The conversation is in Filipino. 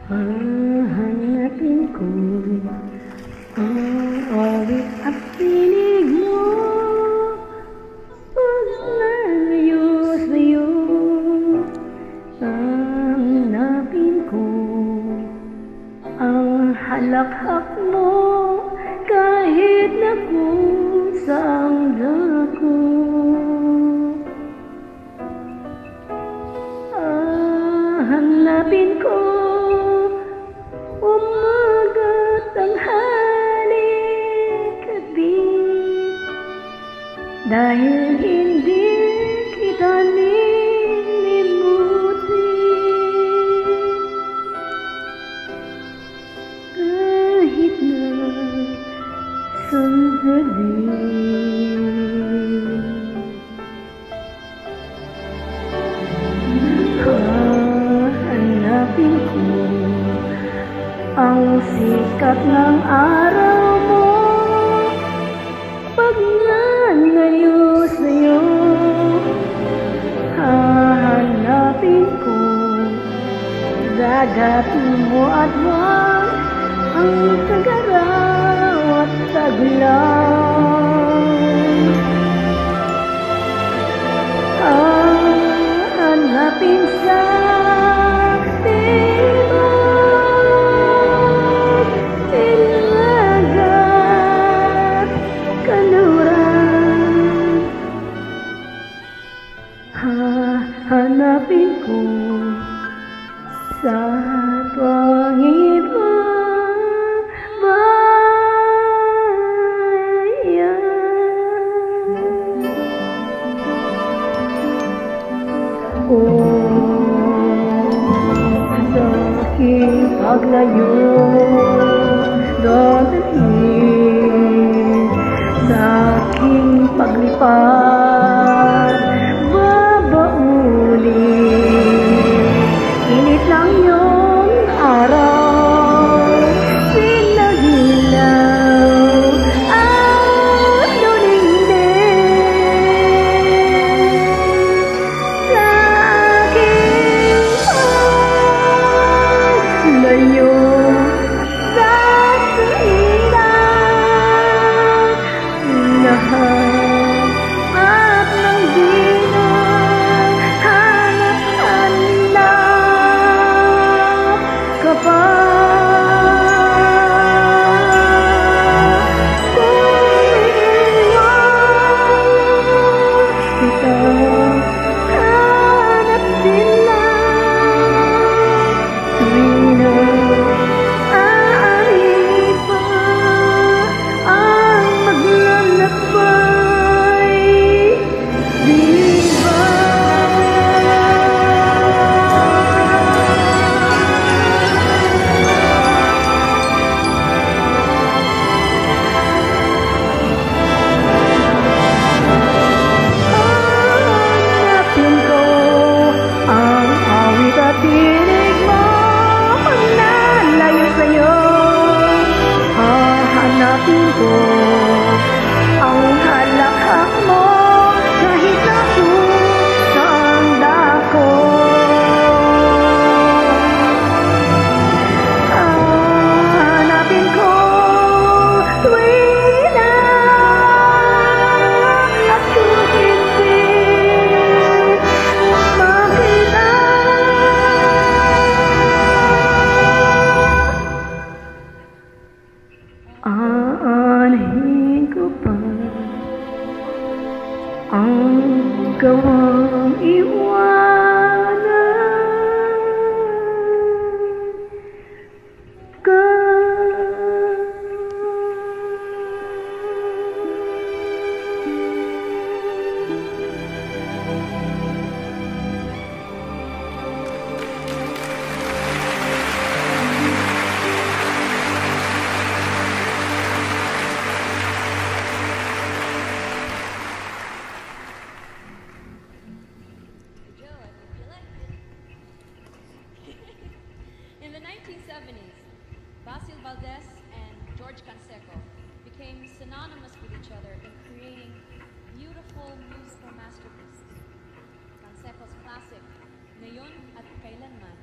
Hahanapin ko ang awit at tinig mo pag nalayo sa'yo. Hahanapin ko ang halakhak mo kahit na kung saan ako. Hahanapin ko umaga, tanghali, gabi, dahil hindi kita nilimutin. Kahit na sandali. Hahanapin ko ang sikat ng araw mo pag nalayo sa'yo. Hahanapin ko dagat mo at wag ang tagaraw at taglaw. Hahanapin sa hanapin ko sa pangibang bayan. Sa aking paglayo, dadalhin sa aking paglipad. Init lang yung araw, sinagilaw at luningning sa aking paglayo sa tuwirang lahat at ng ang halakhak mo kahit na kung saan dako. Hanapin ko tuwing na at kung hindi makita. Aanhin ko pa ang gawang iwanan ka. In the 1970s, Basil Valdez and George Canseco became synonymous with each other in creating beautiful musical masterpieces. Canseco's classic, Ngayon at Kailanman,